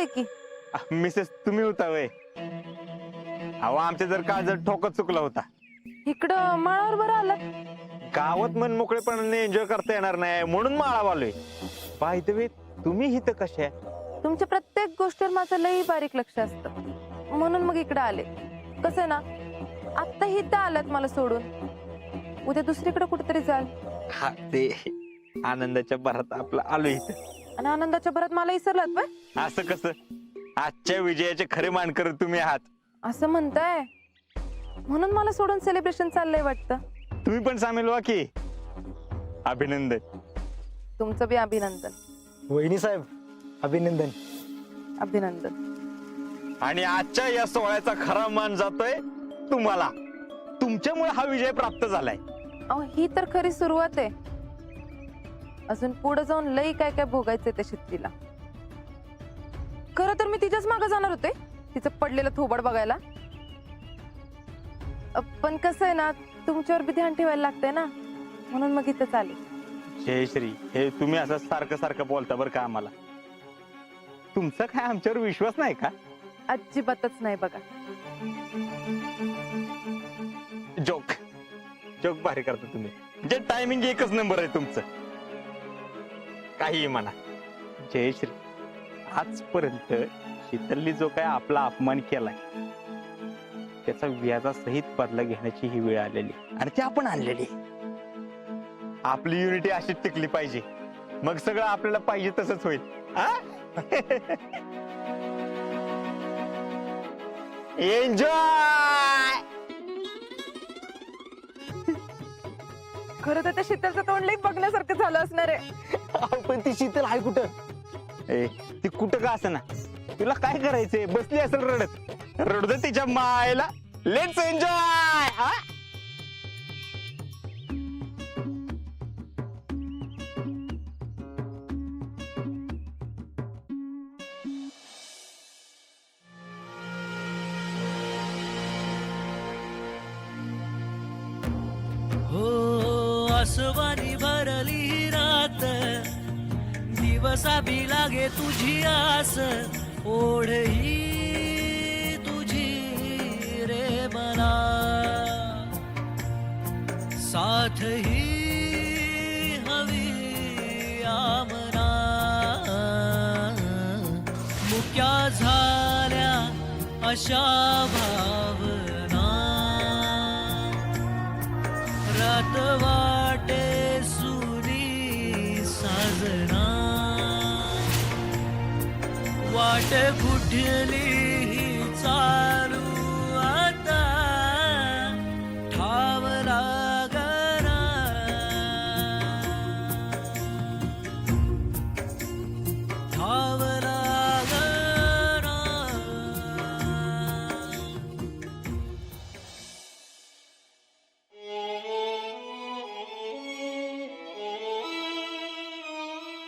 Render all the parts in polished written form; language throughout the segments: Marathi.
आहे की. मिसेस तुम्ही होता वय. अहो आमच्या जर का जर ठोकत चुकला होता. इकडं माळावर बरं आलात. गावात मन मोकळेपणाने एन्जॉय करता येणार नाही म्हणून माळा आलोय. बाय द वे तुम्ही इथं कशा आहे? तुमच्या प्रत्येक गोष्टीवर माझं लई बारीक लक्ष असतं म्हणून मग इकडे आले. कसं आहे ना, आत्ता इथं आलात मला सोडून, उद्या दुसरीकडे कुठेतरी जाल. हा ते आनंदाच्या भरात आपलं आलो इथं. आणि आनंदाच्या भरात मला विसरलात बाय. असं कसं? आजच्या विजयाचे खरे मानकर तुम्ही आहात. असं म्हणताय म्हणून मला सोडून सेलिब्रेशन चाललंय वाटतं. तुम्ही पण सामील व्हा की. अभिनंदन. तुमचं बी अभिनंदन. वहिनी साहेब अभिनंदन. अभिनंदन. आणि आजच्या या सोहळ्याचा खरा मान जातोय तुम्हाला. तुमच्यामुळे हा विजय प्राप्त झालाय. अहो ही तर खरी सुरुवात आहे. अजून पुढे जाऊन लई काय काय भोगायचंय त्या शेतीला. खरं तर मी तिच्याच मागे जाणार होते, तिचं पडलेलं थोबड बघायला. पण कसं आहे ना, तुमच्यावर बी ध्यान ठेवायला लागतंय ना, म्हणून मग इथं चाले. जयश्री, हे तुम्ही असं सारखं सारखं बोलता बरं का आम्हाला. तुमचा काय आमच्यावर विश्वास नाही का? अजिबातच नाही बघा. जोक जोक भारी करता तुम्ही. जे टायमिंग एकच नंबर आहे तुमचं. काही म्हणा जयश्री, आजपर्यंत शीतलनी जो काय आपला अपमान केलाय त्याचा व्याजासहित बदला घेण्याची ही वेळ आलेली आणि ती आपण आणलेली. आपली युनिटी अशीच टिकली पाहिजे, मग सगळं आपल्याला पाहिजे तसंच होईल. एन्जॉय. खरं तर त्या शीतलचं तोंड लई बघण्यासारखं झालं असणार आहे. पण ती शीतल आहे कुठं? ए ती कुठं का असं ना, तुला काय करायचंय? बसली असेल रडत. रडू दे तिच्या मायला. Let's enjoy. हो आसवानी भरली रात, दिवसा भी लागे तुझी आस. ओढ ही तुझी रे मला, साथ ही हवी आमना. मुक्या झाल्या अशा भावना, रात वाटे सुनी साजना. वाट कुठली चालू आता, ठाव लागना. ठाव लागना.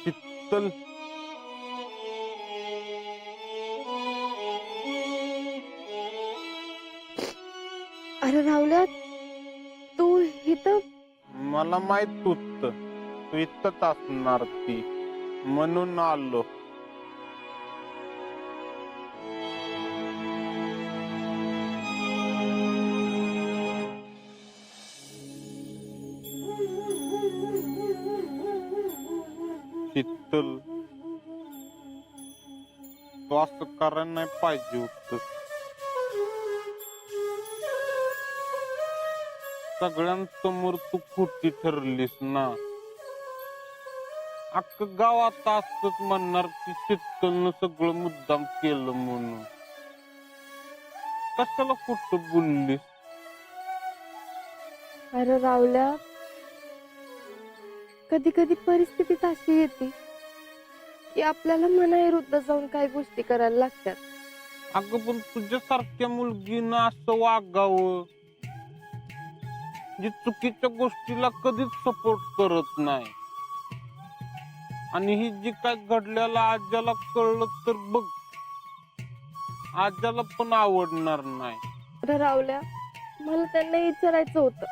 शीतल, अरे राहुल्या, तू इथं? मला माहित होत तू इथंच असणार ती, म्हणून आलो. शीतल, तू असं करायला नाही पाहिजे होत. सगळ्यांसमोर तू खोटी ठरलीस ना. अख्खं गावात असंच म्हणणार की शीतलनं सगळं मुद्दाम केलं म्हणून. कशाला खोटं बोललीस? अरे रावल्या, कधी कधी परिस्थितीच अशी येते की आपल्याला मनाविरुद्ध जाऊन काही गोष्टी करायला लागतात. अगं पण तुझ्यासारख्या मुलगीनं असं वागावं जी चुकीच्या गोष्टीला कधीच सपोर्ट करत नाही. आणि ही जी काय घडल्याला आज्याला कळलं तर बघ, आज्याला पण आवडणार नाही. अरे रावल्या, मला त्यांना विचारायचं होतं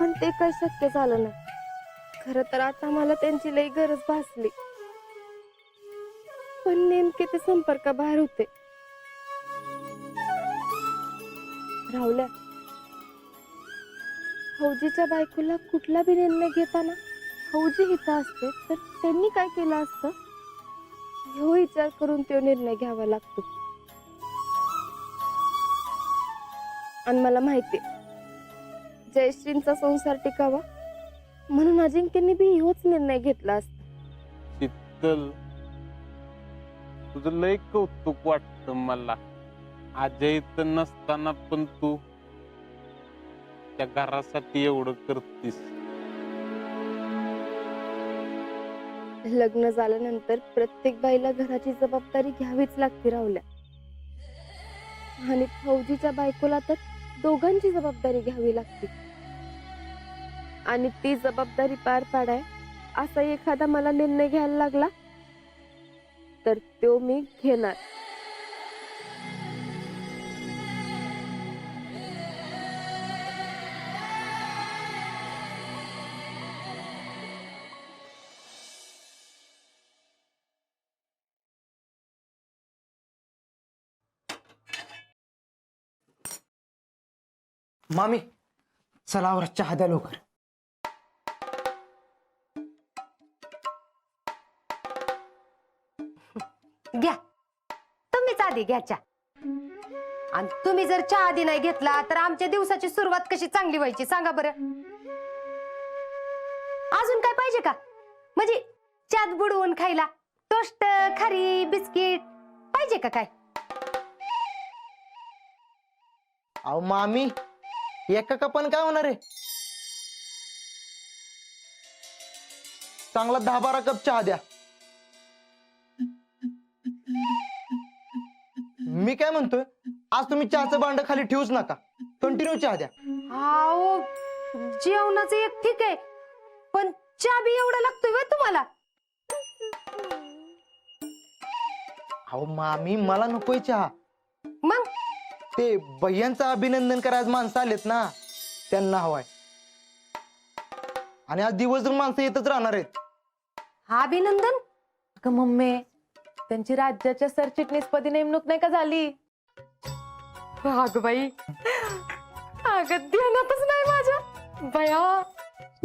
पण ते काही शक्य झालं नाही. खरं तर आता मला त्यांची लई गरज भासली, पण पण नेमके ते संपर्काबाहेर होते. राहुल्या, फौजीच्या बायकोला कुठला बी निर्णय घेताना फौजी हिता असते तर त्यांनी काय केलं असतं ह्यो विचार करून तो निर्णय घ्यावा लागतो. आणि मला माहिती जयश्रींचा संसार टिकावा म्हणून अजिंक्यने बी ह्योच निर्णय घेतला असता. शीतल, तुझं लय कौतुक वाटत मला. अजय इथं नसताना पण तू त्या घरासाठी एवढं करतीस. लग्न झाल्यानंतर प्रत्येक बाईला घराची जबाबदारी घ्यावीच लागते राहुल्या. आणि फौजीच्या बायकोला तर दोघांची जबाबदारी घ्यावी लागते. आणि ती जबाबदारी पार पाडाय असा एखादा मला निर्णय घ्यायला लागला तर तो मी घेणार. मामी चला वर चहा द्या लवकर. घ्या, तुम्हीच आधी घ्या चहा. आणि तुम्ही जर चहा आधी नाही घेतला तर आमच्या दिवसाची सुरुवात कशी चांगली व्हायची सांगा बरं. अजून काय पाहिजे का? म्हणजे चहात बुडवून खायला टोस्ट, खारी, बिस्किट पाहिजे का काय? अहो मामी, एका कपान काय होणार आहे? चांगला 10-12 कप चहा द्या. मी काय म्हणतोय, आज तुम्ही चहाचं भांड खाली ठेवूच नका, कंटिन्यू चहा द्या. अहो, जेवणाचं एक ठीक आहे, पण चहा बी एवढा लागतोय व्हय तुम्हाला? अहो मामी, मला नकोय चहा. मग ते भैयांचं अभिनंदन करायला माणसं आलेत ना, त्यांना हवाय. आणि आज दिवसभर माणसं येतच राहणार आहेत. अभिनंदन? अगं मम्मी, त्यांची राज्याच्या सरचिटणीसपदी नेमणूक नाही का झाली? अग बाई, अगं ध्यानातच नाही माझ्या. बया,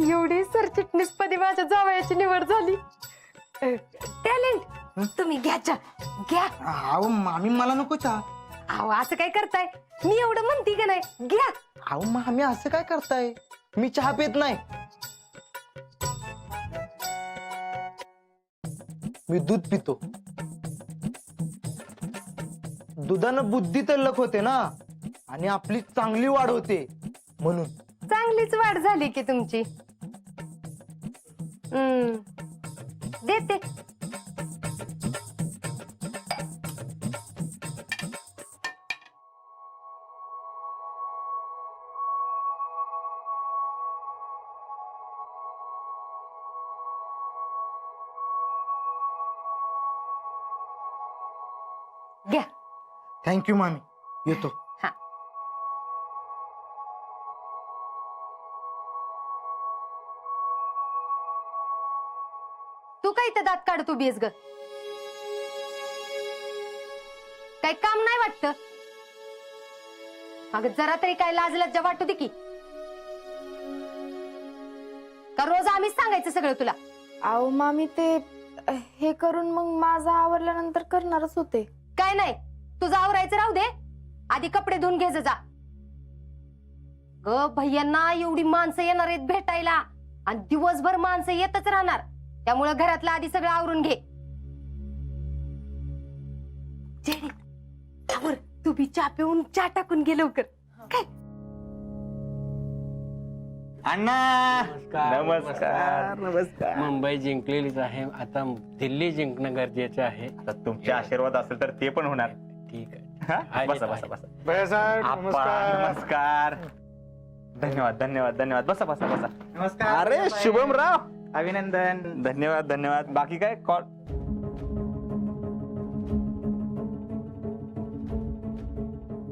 एवढी सरचिटणीसपदी माझ्या जावयाची निवड झाली. टॅलेंट, तुम्ही घ्याच्या घ्या. अहो मामी, मला नको चहा. अहो, असं काय करताय? मी एवढं म्हणते का नाही, घ्या. अहो मामी, असं काय करताय? मी चहा पित नाही, मी दूध पितो. दुधानं बुद्धी तल्लख होते ना, आणि आपली चांगली वाढ होते म्हणून. चांगलीच वाढ झाली की तुमची. देते. घ्या. थँक्यू मामी, येतो. हा. तू काय इथं दात काढत उभीस ग? काही काम नाही वाटत? अगं जरा तरी काय लाज लज्जा वाटू दे की. का रोज आम्हीच सांगायचं सगळं तुला? अहो मामी, ते हे करून मग माझा आवरल्यानंतर करणारच होते. काय नाही, तुझं आवरायचं राहू दे, आधी कपडे धुवून घे जा. ग भैयांना एवढी माणसं येणार आहेत भेटायला, आणि दिवसभर माणसं येतच राहणार, त्यामुळे घरातलं आधी सगळं आवरून घे. जेडी, आवर, तू बी चहा पिऊन चहा टाकून घे लवकर. काय अण्णा, नमस्कार. नमस्कार. नमस्कार. मुंबई जिंकलेलीच आहे, आता दिल्ली जिंकणं गरजेचं आहे. आता तुमचे आशीर्वाद असेल तर ते पण होणार. ठीक आहे. हा? आहे, बसा आहे. बसा बसा. आप्पा, नमस्कार. धन्यवाद धन्यवाद धन्यवाद. बसा बसा बसा. नमस्कार. अरे शुभम राव, अभिनंदन. धन्यवाद धन्यवाद. बाकी काय कॉल?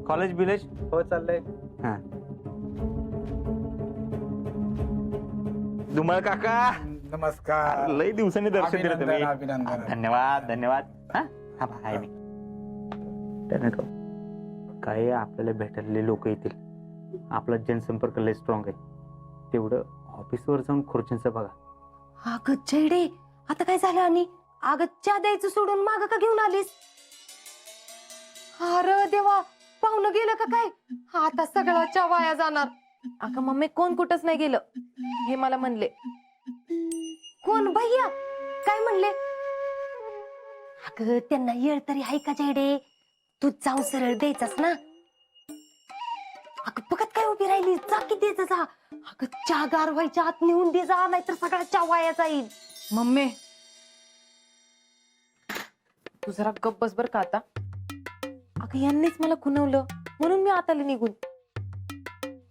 कॉलेज बिलेज? हो, चाललंय. हा. धुमळ काका, नमस्कार. लई दिवसांनी दर्शन दिलं तुम्ही. अभिनंदन. धन्यवाद धन्यवाद. हा? हा बा, आहे मी. टॅलेंट काय आपल्याला भेटलेले लोक येतील. आपला जनसंपर्क लय स्ट्रॉंग आहे. तेवढं ऑफिसवर जाऊन खुर्चींचं बघा. अगं जयडे, आता काय झालं? आणि अगं चहा द्यायचं सोडून माग का घेऊन आलीस? अरे देवा, पाहुणं गेलं का काय? आता सगळा चहा वाया जाणार. अगं मम्मी, कोण कुठंच नाही गेलं, हे मला म्हणले. कोण? भैया काय म्हणले? अगं त्यांना येळ तरी आहे का जयडे? तू जाऊन सरळ द्यायचास ना. अगं बघत काय उभी राहिली? जा की द्यायचं जा. अगं चहा गार व्हायच्या आत नेऊन दे जा, नाहीतर सगळा चहा वाया जाईल. मम्मी तू जरा गप्प बस बर का आता. अगं यांनीच मला खुनवलं म्हणून मी आता निघून.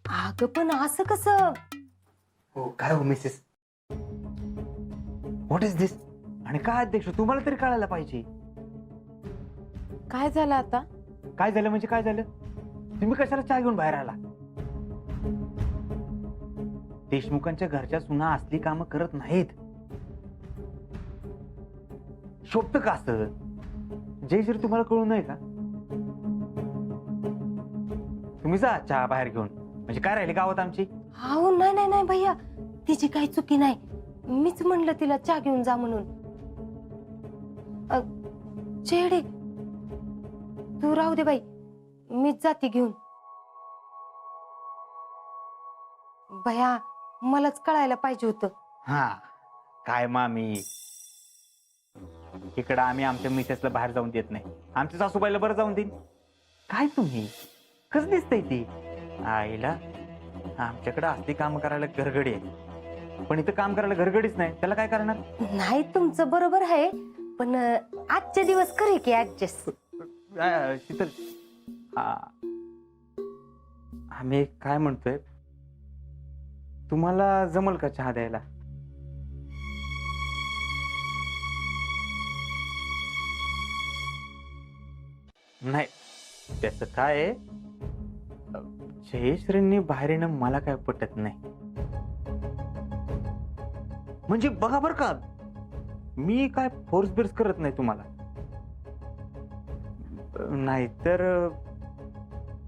अगं पण असं कसं? हो काय हो मिसेस, व्हॉट इज दिस? आणि काय अध्यक्ष, तुम्हाला तरी कळायला पाहिजे. काय झालं आता? काय झालं म्हणजे काय झालं? तुम्ही कशाला चहा घेऊन बाहेर आला? देशमुखांच्या घरच्या सुना असली कामं करत नाहीत. शोभत का असं? जयश्री तुम्हाला कळू नये का? तुम्ही जा चहा बाहेर घेऊन. म्हणजे काय राहिली गावात आमची? हो नाही नाही नाही भैया, तिची काही चुकी नाही. मीच म्हणलं तिला चहा घेऊन जा म्हणून. चेडे तू राहू दे बाई, मीच जाते घेऊन. भया मलाच कळायला पाहिजे होतं. हा काय मामी, इकडं आम्ही आमच्या मिसेसला बाहेर जाऊन देत नाही. आमच्या सासूबाईला बरं जाऊन देईन. काय तुम्ही कसं दिसतंय ती? आईला आमच्याकडे असली काम करायला घरगडी आहे, पण इथं काम करायला घरगडीच नाही. त्याला काय करणार? नाही तुमचं बरोबर आहे, पण आजचे दिवस करे की ऍडजस्ट. शीतल, आम्ही काय म्हणतोय, तुम्हाला जमल का चहा द्यायला? नाही त्याच काय आहे, जयश्रींनी बाहेर येणं मला काय पटत नाही. म्हणजे बघा बर का, मी काय फोर्स बिर्स करत नाही तुम्हाला. नाही तर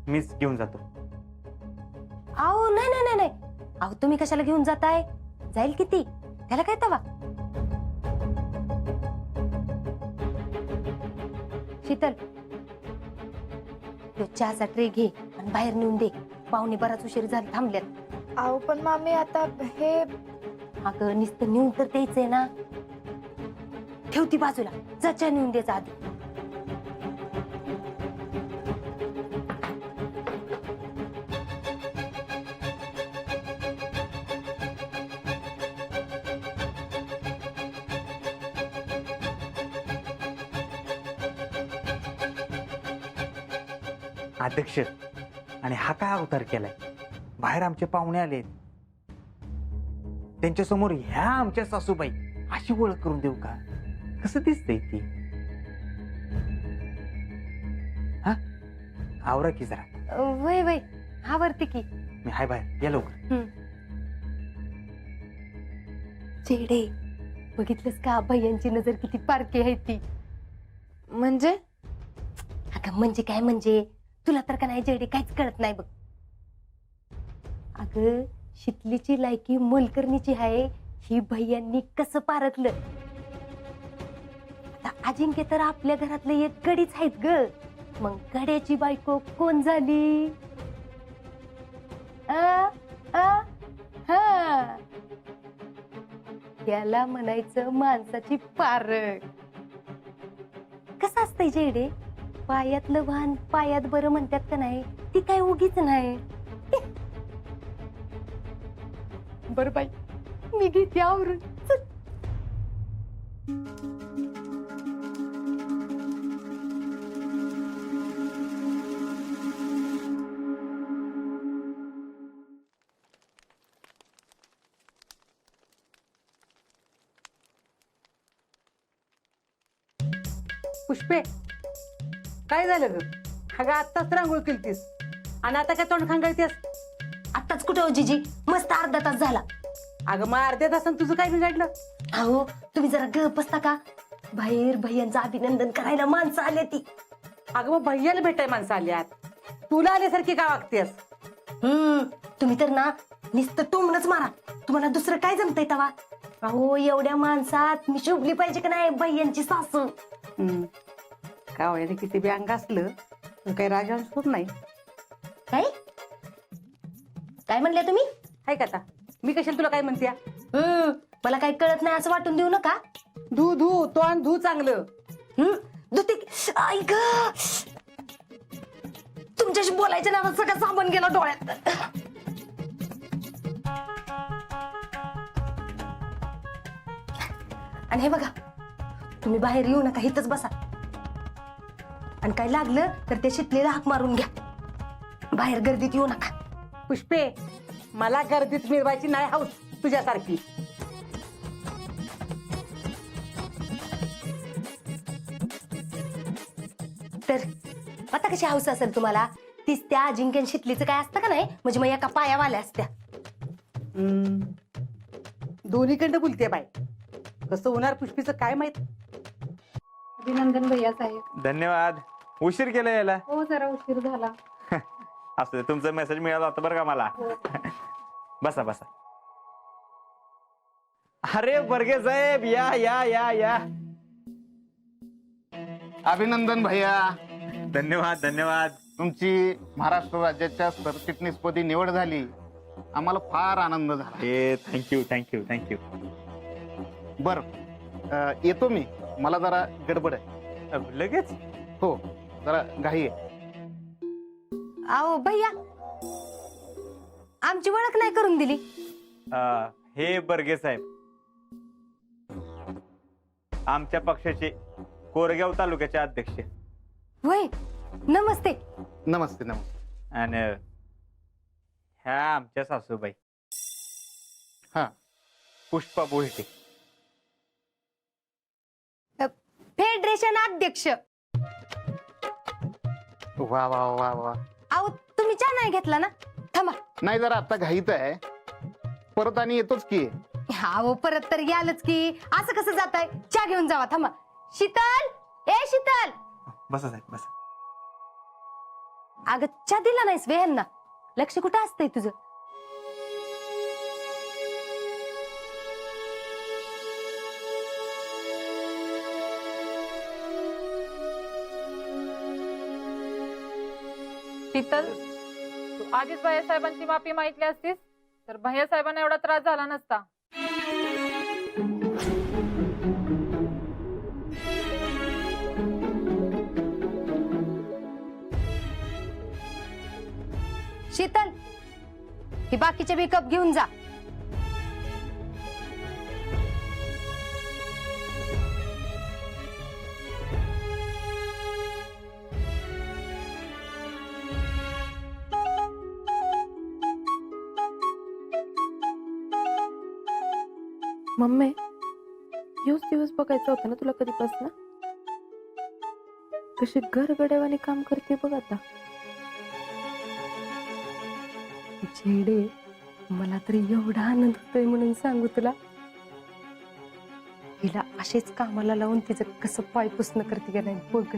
मीच घेऊन जातो. अहो नाही नाही नाही नाही, अहो तुम्ही कशाला घेऊन जाताय? जाईल किती, त्याला काय तवा. शीतल, तो चहाचा ट्रे घे आणि बाहेर नेऊन दे. पाहुणे बराच उशीर झाला थांबल्यात. अहो पण मामी आता हे अगं नुसतं नेऊन तर द्यायचंय ना. ठेवती बाजूला, जा चहा नेऊन द्यायचा आधी. अध्यक्ष, आणि हा काय अवतार केलाय? बाहेर आमचे पाहुणे आले, त्यांच्या समोर ह्या आमच्या सासूबाई अशी ओळख करून देऊ का? कसं दिसतंय ती? हा आवरा की जरा. वय वय आवरते की. मी हाय बाहेर, या लवकर. चेडे बघितलंस का, भैयांची नजर किती पारखी आहे ती. म्हणजे? अगं म्हणजे काय म्हणजे, तुला तर का नाही जेडे काहीच कळत नाही बघ. अगं शितलीची लायकी मोलकरणीची आहे, ही भैयांनी कसं पारखलं. आता अजिंक्य तर आपल्या घरातले एक गडीच आहेत ग, मग गड्याची बायको कोण झाली? आ आ हा, त्याला म्हणायचं माणसाची पारख. कसं असतंय जेडे, पायातलं वाहन पायात बरं म्हणतात का नाही, ती काय उगीच नाही. बर बाई, मी घेते आवरून. चल. पुष्पे, काय झालं ग? अगं आत्ताच रांगोळ केलतीस आणि आता काय तोंड खांगायतेस? आताच कुठे हो जीजी, मस्त अर्धा तास झाला. अगं मग अर्ध्या तासानं तुझं काय बिघडलं? अहो तुम्ही जरा गप बसता का? बाहेर भैयांचं अभिनंदन करायला माणसं आले ती. अगं मग भैयाला भेटाय माणसं आल्यात, तुला आल्यासारखी का वागतेस? तुम्ही तर ना नुसतं टोमनच मारा, तुम्हाला दुसरं काय जमतंय तवा? अहो एवढ्या माणसात मी शोभली पाहिजे का नाही भैयांची सासू? का वयाने किती बी अंग असलं तर काही राजहंस होत नाही. काय काय म्हणले तुम्ही? हाय का आता मी कशाला तुला काय म्हणत्या? मला काही कळत नाही असं वाटून देऊ नका. धू धू तो आणि धू चांगलं. धुते. ऐक तुमच्याशी बोलायच्या नावात सगळं सामान गेलं डोळ्यात. आणि हे बघा, तुम्ही बाहेर येऊ नका, इथंच बसा. आणि काय लागलं तर त्या शितलीला हाक मारून घ्या. बाहेर गर्दीत येऊ नका. पुष्पे, मला गर्दीत मिरवायची नाही हौस तुझ्यासारखी. तर आता कशी हौस असेल तुम्हाला? तीच त्या अजिंक्य शितलीचं काय असतं का नाही, म्हणजे मग एका पायावाल्या असत्या. दोन्हीकडनं बोलते बाय, कसं होणार पुष्पीचं काय माहित. अभिनंदन भैया साहेब. धन्यवाद. उशीर केला यायला. हो जरा उशीर झाला. असू दे, तुमचा मेसेज मिळाला होता बरं का मला. बसा बसा. अरे बर्गे साहेब, या या या या. अभिनंदन भैया, धन्यवाद धन्यवाद. तुमची महाराष्ट्र राज्याच्या सरचिटणीसपदी निवड झाली, आम्हाला फार आनंद झाला. Thank you thank you thank you. बर, येतो मी, मला जरा गडबड आहे. लगेच? हो, जरा घाई आहे. अहो भैया, आमची ओळख नाही करून दिली. हे बर्गे साहेब आमच्या पक्षाचे कोरगाव तालुक्याचे अध्यक्ष. होय, नमस्ते. नमस्ते नमस्ते. आणि ह्या आमच्या सासूबाई. हा, पुष्पा बोलते. फेडरेशन अध्यक्ष. वा वा वा वा. अहो तुम्ही चहा नाही घेतला ना? थांबा. नाही, जरा आता घाईत आहे, परत आणि येतोच की. अहो परत तर यालच की, असं कसं जात आहे? चहा घेऊन जावा. थांबा. शीतल, ए शीतल. बसा साहेब बसा. अगं चहा दिला नाहीस वेहन्ना, लक्ष कुठं असतंय तुझं? शीतल, तू आधीच भैयासाहेबांची माफी मागितली असतीस तर भैयासाहेबांना एवढा त्रास झाला नसता. शीतल, ही बाकीचे बी कप घेऊन जा. मम्मी, ह्योच दिवस बघायचा होता ना तुला कधीपासून? कशी गडगड्यावाने काम करते बघ आता. छेडे, मला तरी एवढा आनंद होतोय म्हणून सांगू तुला. हिला असेच कामाला लावून तिचं कसं पाय पुसणं करते का नाही बघ.